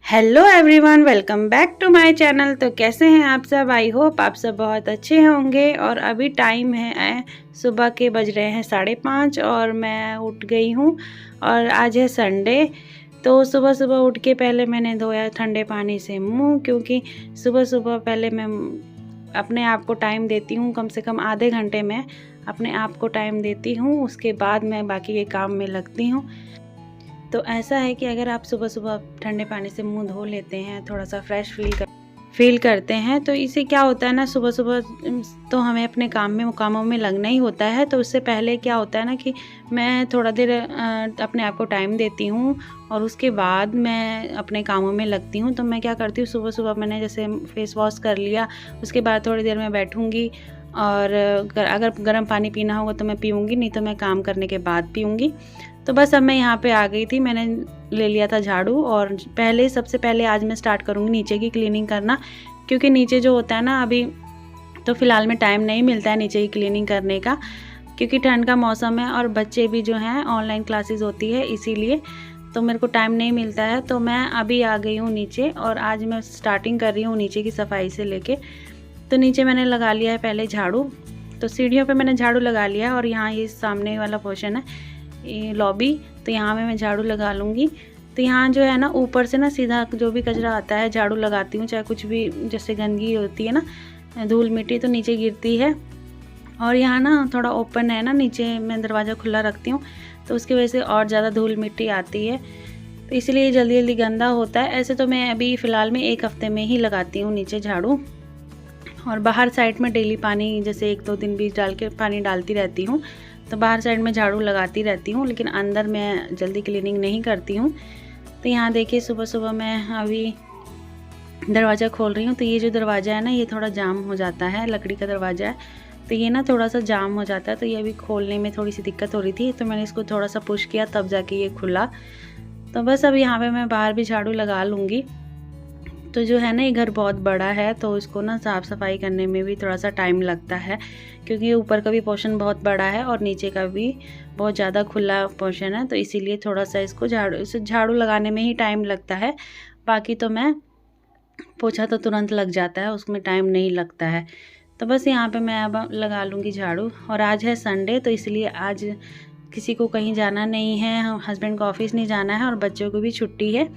Hello everyone, welcome back to my channel. तो कैसे हैं आप सब? आई होप आप सब बहुत अच्छे होंगे। और अभी टाइम है सुबह के बज रहे हैं 5:30 और मैं उठ गई हूँ। और आज है संडे। तो सुबह सुबह उठ के पहले मैंने धोया ठंडे पानी से मुंह, क्योंकि सुबह सुबह पहले मैं अपने आप को टाइम देती हूँ। कम से कम आधे घंटे में अपने आप को टाइम देती हूँ, उसके बाद मैं बाकी के काम में लगती हूँ। तो ऐसा है कि अगर आप सुबह सुबह ठंडे पानी से मुंह धो लेते हैं, थोड़ा सा फ्रेश फील करते हैं, तो इससे क्या होता है ना, सुबह सुबह तो हमें अपने कामों में लगना ही होता है। तो उससे पहले क्या होता है ना कि मैं थोड़ा देर अपने आप को टाइम देती हूँ और उसके बाद मैं अपने कामों में लगती हूँ। तो मैं क्या करती हूँ, सुबह सुबह मैंने जैसे फेस वॉश कर लिया, उसके बाद थोड़ी देर मैं बैठूँगी और अगर गर्म पानी पीना होगा तो मैं पीऊँगी, नहीं तो मैं काम करने के बाद पीऊँगी। तो बस अब मैं यहाँ पे आ गई थी, मैंने ले लिया था झाड़ू। और सबसे पहले आज मैं स्टार्ट करूँगी नीचे की क्लीनिंग करना, क्योंकि नीचे जो होता है ना, अभी तो फ़िलहाल में टाइम नहीं मिलता है नीचे की क्लीनिंग करने का, क्योंकि ठंड का मौसम है और बच्चे भी जो हैं ऑनलाइन क्लासेस होती है, इसीलिए तो मेरे को टाइम नहीं मिलता है। तो मैं अभी आ गई हूँ नीचे और आज मैं स्टार्टिंग कर रही हूँ नीचे की सफाई से लेके। तो नीचे मैंने लगा लिया है पहले झाड़ू। तो सीढ़ियों पे मैंने झाड़ू लगा लिया है और यहाँ ये सामने वाला पोर्शन है, ये लॉबी, तो यहाँ पे मैं झाड़ू लगा लूँगी। तो यहाँ जो है ना, ऊपर से ना सीधा जो भी कचरा आता है झाड़ू लगाती हूँ, चाहे कुछ भी जैसे गंदगी होती है ना, धूल मिट्टी, तो नीचे गिरती है। और यहाँ ना थोड़ा ओपन है ना, नीचे मैं दरवाज़ा खुला रखती हूँ, तो उसकी वजह से और ज़्यादा धूल मिट्टी आती है, तो इसलिए जल्दी जल्दी गंदा होता है। ऐसे तो मैं अभी फ़िलहाल में 1 हफ़्ते में ही लगाती हूँ नीचे झाड़ू। और बाहर साइड में डेली पानी, जैसे 1-2 दिन बीच डाल के पानी डालती रहती हूँ, तो बाहर साइड में झाड़ू लगाती रहती हूँ, लेकिन अंदर मैं जल्दी क्लीनिंग नहीं करती हूँ। तो यहाँ देखिए सुबह सुबह मैं अभी दरवाज़ा खोल रही हूँ। तो ये जो दरवाज़ा है ना, ये थोड़ा जाम हो जाता है, लकड़ी का दरवाज़ा है, तो ये ना थोड़ा सा जाम हो जाता है। तो ये अभी खोलने में थोड़ी सी दिक्कत हो रही थी, तो मैंने इसको थोड़ा सा पुश किया, तब जाके ये खुला। तो बस अब यहाँ पर मैं बाहर भी झाड़ू लगा लूँगी। तो जो है ना, ये घर बहुत बड़ा है, तो इसको ना साफ़ सफाई करने में भी थोड़ा सा टाइम लगता है, क्योंकि ऊपर का भी पोर्शन बहुत बड़ा है और नीचे का भी बहुत ज़्यादा खुला पोर्शन है, तो इसीलिए थोड़ा सा इसको झाड़ू लगाने में ही टाइम लगता है। बाकी तो मैं पोछा तो तुरंत लग जाता है, उसमें टाइम नहीं लगता है। तो बस यहाँ पे मैं अब लगा लूँगी झाड़ू। और आज है संडे, तो इसलिए आज किसी को कहीं जाना नहीं है, हस्बैंड को ऑफिस नहीं जाना है और बच्चों को भी छुट्टी है,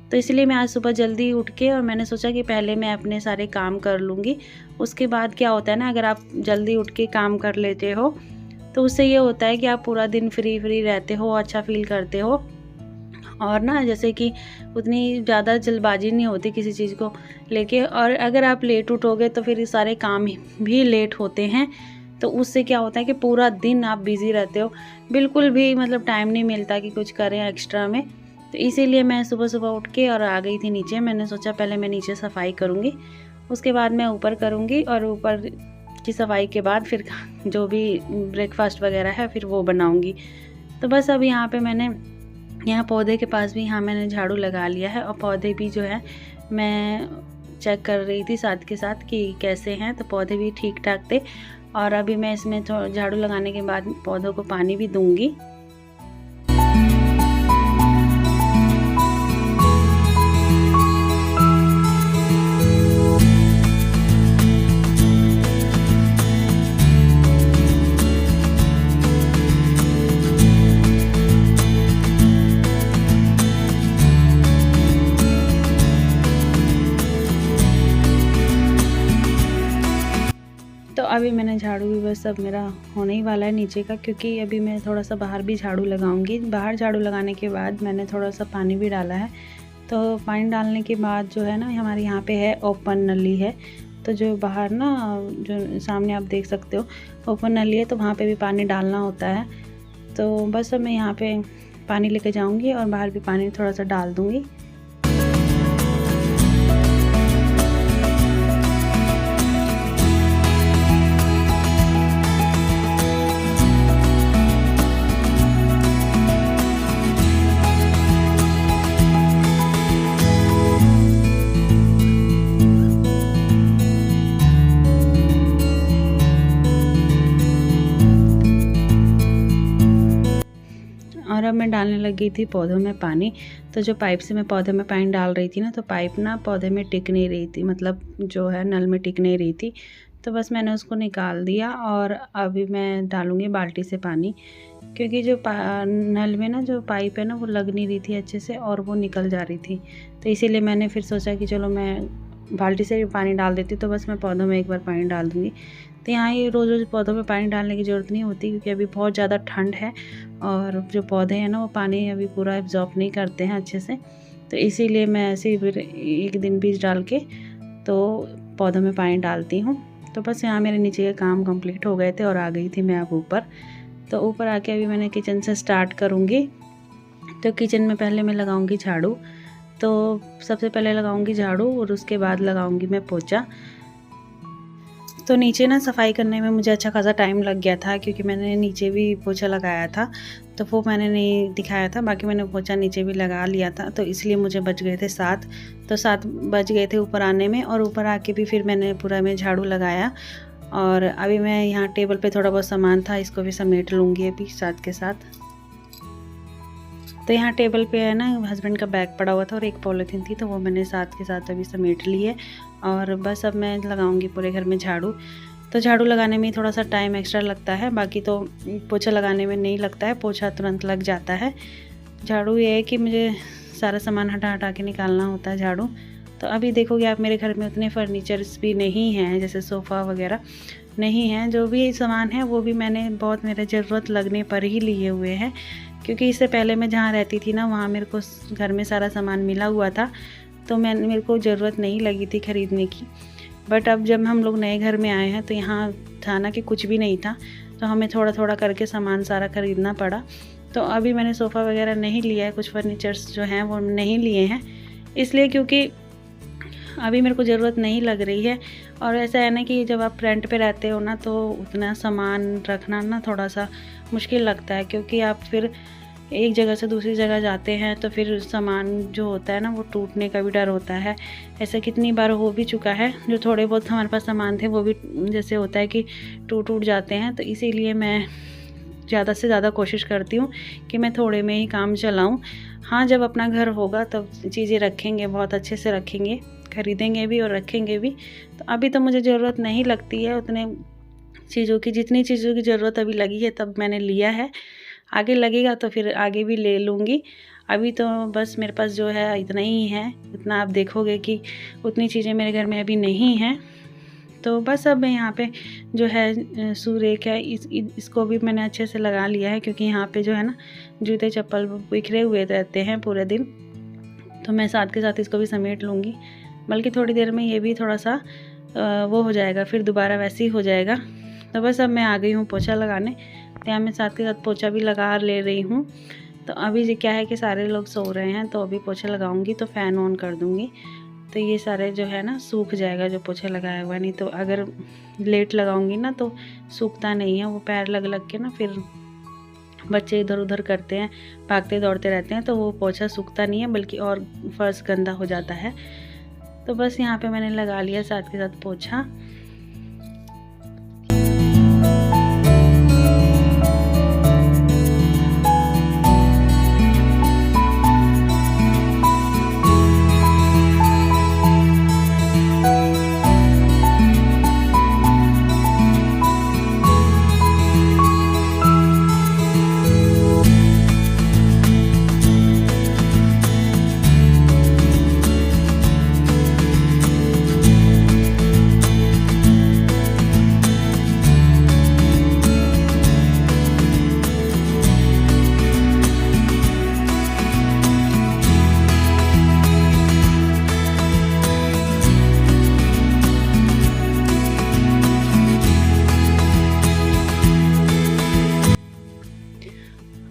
तो इसलिए मैं आज सुबह जल्दी उठ के और मैंने सोचा कि पहले मैं अपने सारे काम कर लूँगी। उसके बाद क्या होता है ना, अगर आप जल्दी उठ के काम कर लेते हो तो उससे ये होता है कि आप पूरा दिन फ्री रहते हो, अच्छा फील करते हो। और ना जैसे कि उतनी ज़्यादा जल्दबाजी नहीं होती किसी चीज़ को लेके। और अगर आप लेट उठोगे तो फिर ये सारे काम भी लेट होते हैं, तो उससे क्या होता है कि पूरा दिन आप बिज़ी रहते हो, बिल्कुल भी मतलब टाइम नहीं मिलता कि कुछ करें एक्स्ट्रा में। तो इसीलिए मैं सुबह सुबह उठ के और आ गई थी नीचे। मैंने सोचा पहले मैं नीचे सफाई करूँगी, उसके बाद मैं ऊपर करूँगी, और ऊपर की सफाई के बाद फिर जो भी ब्रेकफास्ट वगैरह है फिर वो बनाऊँगी। तो बस अब यहाँ पे मैंने यहाँ पौधे के पास भी मैंने झाड़ू लगा लिया है, और पौधे भी जो है मैं चेक कर रही थी साथ के साथ कि कैसे हैं, तो पौधे भी ठीक ठाक थे। और अभी मैं इसमें झाड़ू लगाने के बाद पौधों को पानी भी दूँगी। तो अभी मैंने झाड़ू भी बस अब मेरा होने ही वाला है नीचे का, क्योंकि अभी मैं थोड़ा सा बाहर भी झाड़ू लगाऊंगी। बाहर झाड़ू लगाने के बाद मैंने थोड़ा सा पानी भी डाला है। तो पानी डालने के बाद जो है ना, हमारे यहाँ पे है ओपन नली है, तो जो बाहर ना, जो सामने आप देख सकते हो ओपन नली है, तो वहाँ पे भी पानी डालना होता है। तो बस अब मैं यहाँ पे पानी लेके जाऊँगी और बाहर भी पानी थोड़ा सा डाल दूँगी। और अब मैं डालने लगी थी पौधों में पानी। तो जो पाइप से मैं पौधे में पानी डाल रही थी ना, तो पाइप ना पौधे में टिक नहीं रही थी, मतलब जो है नल में टिक नहीं रही थी। तो बस मैंने उसको निकाल दिया और अभी मैं डालूँगी बाल्टी से पानी, क्योंकि जो नल में ना जो पाइप है ना वो लग नहीं रही थी अच्छे से और वो निकल जा रही थी। तो इसीलिए मैंने फिर सोचा कि चलो मैं बाल्टी से भी पानी डाल देती, तो बस मैं पौधों में एक बार पानी डाल दूँगी। तो यहाँ ये रोज़ रोज़ पौधों में पानी डालने की ज़रूरत नहीं होती, क्योंकि अभी बहुत ज़्यादा ठंड है और जो पौधे हैं ना वो पानी अभी पूरा एब्जॉर्ब नहीं करते हैं अच्छे से। तो इसीलिए मैं ऐसे ही फिर एक दिन बीज डाल के तो पौधों में पानी डालती हूँ। तो बस यहाँ मेरे नीचे के काम कंप्लीट हो गए थे और आ गई थी मैं अब ऊपर। तो ऊपर आके अभी मैंने किचन से स्टार्ट करूँगी। तो किचन में पहले मैं लगाऊँगी झाड़ू। तो सबसे पहले लगाऊंगी झाड़ू और उसके बाद लगाऊंगी मैं पोछा। तो नीचे ना सफाई करने में मुझे अच्छा खासा टाइम लग गया था, क्योंकि मैंने नीचे भी पोछा लगाया था, तो वो मैंने नहीं दिखाया था। बाकी मैंने पोछा नीचे भी लगा लिया था, तो इसलिए मुझे बच गए थे 7। तो 7 बज गए थे ऊपर आने में, और ऊपर आके भी फिर मैंने पूरा में झाड़ू लगाया। और अभी मैं यहाँ टेबल पे थोड़ा बहुत सामान था, इसको भी समेट लूँगी अभी साथ के साथ। तो यहाँ टेबल पे है ना हस्बैंड का बैग पड़ा हुआ था और एक पॉलीथीन थी, तो वो मैंने साथ के साथ अभी समेट ली है। और बस अब मैं लगाऊंगी पूरे घर में झाड़ू। तो झाड़ू लगाने में थोड़ा सा टाइम एक्स्ट्रा लगता है, बाकी तो पोछा लगाने में नहीं लगता है, पोछा तुरंत लग जाता है। झाड़ू ये है कि मुझे सारा सामान हटा के निकालना होता है झाड़ू। तो अभी देखोगे आप मेरे घर में उतने फर्नीचर्स भी नहीं हैं, जैसे सोफ़ा वगैरह नहीं हैं। जो भी सामान है वो भी मैंने बहुत मेरे ज़रूरत लगने पर ही लिए हुए हैं, क्योंकि इससे पहले मैं जहाँ रहती थी ना वहाँ मेरे को घर में सारा सामान मिला हुआ था, तो मेरे को ज़रूरत नहीं लगी थी ख़रीदने की। बट अब जब हम लोग नए घर में आए हैं तो यहाँ था ना कि कुछ भी नहीं था, तो हमें थोड़ा थोड़ा करके सामान सारा ख़रीदना पड़ा। तो अभी मैंने सोफ़ा वगैरह नहीं लिया है, कुछ फर्नीचर्स जो हैं वो नहीं लिए हैं, इसलिए क्योंकि अभी मेरे को ज़रूरत नहीं लग रही है। और ऐसा है ना कि जब आप रेंट पे रहते हो ना, तो उतना सामान रखना ना थोड़ा सा मुश्किल लगता है, क्योंकि आप फिर एक जगह से दूसरी जगह जाते हैं तो फिर सामान जो होता है ना वो टूटने का भी डर होता है। ऐसा कितनी बार हो भी चुका है, जो थोड़े बहुत हमारे पास सामान थे वो भी जैसे होता है कि टूट जाते हैं। तो इसीलिए मैं ज़्यादा से ज़्यादा कोशिश करती हूँ कि मैं थोड़े में ही काम चलाऊँ। हाँ, जब अपना घर होगा तब चीज़ें रखेंगे, बहुत अच्छे से रखेंगे, खरीदेंगे भी और रखेंगे भी। तो अभी तो मुझे ज़रूरत नहीं लगती है उतने चीज़ों की, जितनी चीज़ों की ज़रूरत अभी लगी है तब मैंने लिया है। आगे लगेगा तो फिर आगे भी ले लूँगी। अभी तो बस मेरे पास जो है इतना ही है, इतना आप देखोगे कि उतनी चीज़ें मेरे घर में अभी नहीं हैं। तो बस अब यहाँ पे जो है सूरेख है, इसको भी मैंने अच्छे से लगा लिया है, क्योंकि यहाँ पे जो है ना जूते चप्पल बिखरे हुए रहते हैं पूरे दिन। तो मैं साथ के साथ इसको भी समेट लूँगी, बल्कि थोड़ी देर में ये भी थोड़ा सा वो हो जाएगा, फिर दोबारा वैसे ही हो जाएगा। तो बस अब मैं आ गई हूँ पोछा लगाने। तो यहाँ मैं साथ के साथ पोछा भी लगा ले रही हूँ। तो अभी क्या है कि सारे लोग सो रहे हैं, तो अभी पोछा लगाऊंगी तो फ़ैन ऑन कर दूँगी, तो ये सारे जो है ना सूख जाएगा जो पोछा लगाया हुआ। नहीं तो अगर लेट लगाऊंगी ना तो सूखता नहीं है, वो पैर लग के ना फिर बच्चे इधर उधर करते हैं, भागते दौड़ते रहते हैं, तो वो पोछा सूखता नहीं है, बल्कि और फर्श गंदा हो जाता है। तो बस यहाँ पे मैंने लगा लिया साथ के साथ पोछा।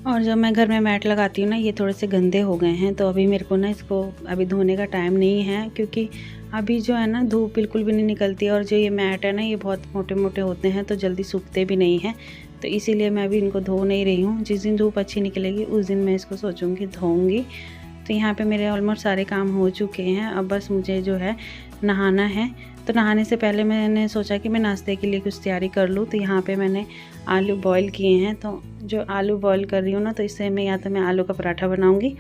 और जब मैं घर में मैट लगाती हूँ ना, ये थोड़े से गंदे हो गए हैं, तो अभी मेरे को ना इसको अभी धोने का टाइम नहीं है, क्योंकि अभी जो है ना धूप बिल्कुल भी नहीं निकलती है, और जो ये मैट है ना ये बहुत मोटे मोटे होते हैं, तो जल्दी सूखते भी नहीं हैं। तो इसीलिए मैं अभी इनको धो नहीं रही हूँ। जिस दिन धूप अच्छी निकलेगी उस दिन मैं इसको सोचूंगी धोऊंगी। तो यहाँ पे मेरे ऑलमोस्ट सारे काम हो चुके हैं। अब बस मुझे जो है नहाना है। तो नहाने से पहले मैंने सोचा कि मैं नाश्ते के लिए कुछ तैयारी कर लूँ। तो यहाँ पे मैंने आलू बॉईल किए हैं। तो जो आलू बॉईल कर रही हूँ ना, तो इससे मैं या तो मैं आलू का पराठा बनाऊँगी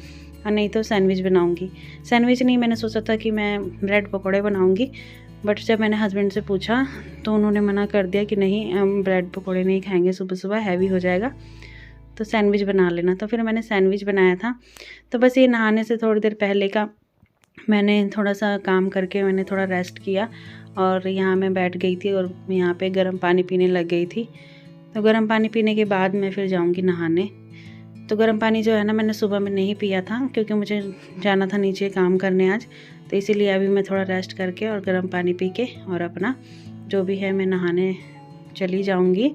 और नहीं तो सैंडविच बनाऊँगी। सैंडविच नहीं, मैंने सोचा था कि मैं ब्रेड पकौड़े बनाऊँगी, बट जब मैंने हस्बैंड से पूछा तो उन्होंने मना कर दिया कि नहीं, हम ब्रेड पकौड़े नहीं खाएँगे सुबह सुबह, हैवी हो जाएगा, तो सैंडविच बना लेना। तो फिर मैंने सैंडविच बनाया था। तो बस ये नहाने से थोड़ी देर पहले का मैंने थोड़ा सा काम करके मैंने थोड़ा रेस्ट किया और यहाँ मैं बैठ गई थी और यहाँ पे गर्म पानी पीने लग गई थी। तो गर्म पानी पीने के बाद मैं फिर जाऊँगी नहाने। तो गर्म पानी जो है ना, मैंने सुबह में नहीं पिया था क्योंकि मुझे जाना था नीचे काम करने आज। तो इसीलिए अभी मैं थोड़ा रेस्ट करके और गर्म पानी पी के और अपना जो भी है मैं नहाने चली जाऊँगी।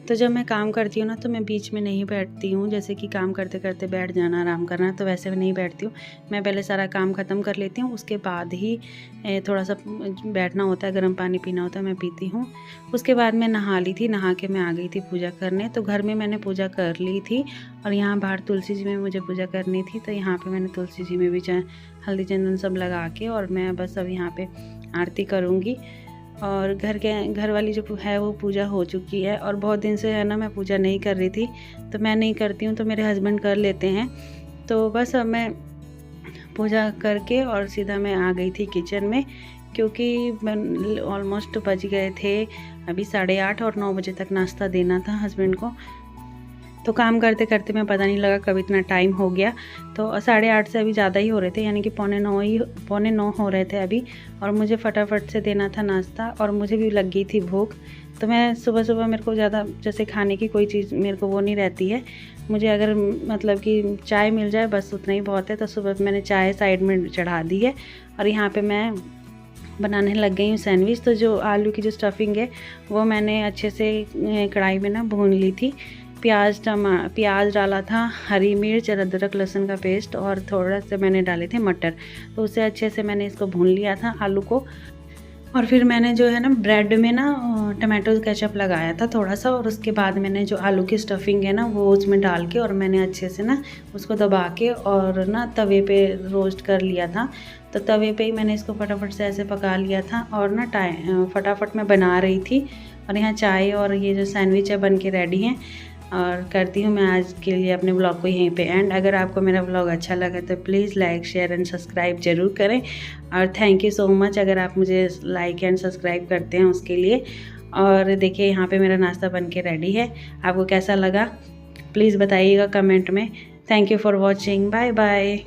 तो जब मैं काम करती हूँ ना, तो मैं बीच में नहीं बैठती हूँ, जैसे कि काम करते करते बैठ जाना, आराम करना, तो वैसे में नहीं बैठती हूँ। मैं पहले सारा काम ख़त्म कर लेती हूँ, उसके बाद ही थोड़ा सा बैठना होता है, गर्म पानी पीना होता है, मैं पीती हूँ। उसके बाद मैं नहा ली थी, नहा के मैं आ गई थी पूजा करने। तो घर में मैंने पूजा कर ली थी और यहाँ बाहर तुलसी जी में मुझे पूजा करनी थी। तो यहाँ पर मैंने तुलसी जी में भी हल्दी चंदन सब लगा के और मैं बस अब यहाँ पर आरती करूँगी। और घर वाली जो है वो पूजा हो चुकी है और बहुत दिन से है ना मैं पूजा नहीं कर रही थी। तो मैं नहीं करती हूँ, तो मेरे हस्बैंड कर लेते हैं। तो बस अब मैं पूजा करके और सीधा मैं आ गई थी किचन में, क्योंकि मैं ऑलमोस्ट बज गए थे अभी 8:30 और 9 बजे तक नाश्ता देना था हस्बैंड को। तो काम करते करते मैं पता नहीं लगा कब इतना टाइम हो गया। तो 8:30 से अभी ज़्यादा ही हो रहे थे, यानी कि 8:45 हो रहे थे अभी। और मुझे फटाफट से देना था नाश्ता और मुझे भी लग गई थी भूख। तो मैं सुबह सुबह, मेरे को ज़्यादा जैसे खाने की कोई चीज़ मेरे को वो नहीं रहती है। मुझे अगर मतलब कि चाय मिल जाए बस उतना ही बहुत है। तो सुबह मैंने चाय साइड में चढ़ा दी है और यहाँ पर मैं बनाने लग गई हूँ सैंडविच। तो जो आलू की जो स्टफिंग है वो मैंने अच्छे से कढ़ाई में ना भून ली थी। प्याज डाला था, हरी मिर्च और अदरक लहसुन का पेस्ट और थोड़ा सा मैंने डाले थे मटर। तो उसे अच्छे से मैंने इसको भून लिया था आलू को। और फिर मैंने जो है ना ब्रेड में ना टमाटो केचप लगाया था थोड़ा सा, और उसके बाद मैंने जो आलू की स्टफिंग है ना वो उसमें डाल के और मैंने अच्छे से ना उसको दबा के और ना तवे पे रोस्ट कर लिया था। तो तवे पे ही मैंने इसको फटाफट से ऐसे पका लिया था और ना फटाफट मैं बना रही थी। और यहाँ चाय और ये जो सैंडविच है बन के रेडी हैं। और करती हूँ मैं आज के लिए अपने ब्लॉग को यहीं पे एंड। अगर आपको मेरा ब्लॉग अच्छा लगा तो please like share and subscribe ज़रूर करें। और थैंक यू सो मच अगर आप मुझे लाइक एंड सब्सक्राइब करते हैं उसके लिए। और देखिए यहाँ पे मेरा नाश्ता बन के रेडी है। आपको कैसा लगा प्लीज़ बताइएगा कमेंट में। Thank you for watching, bye bye.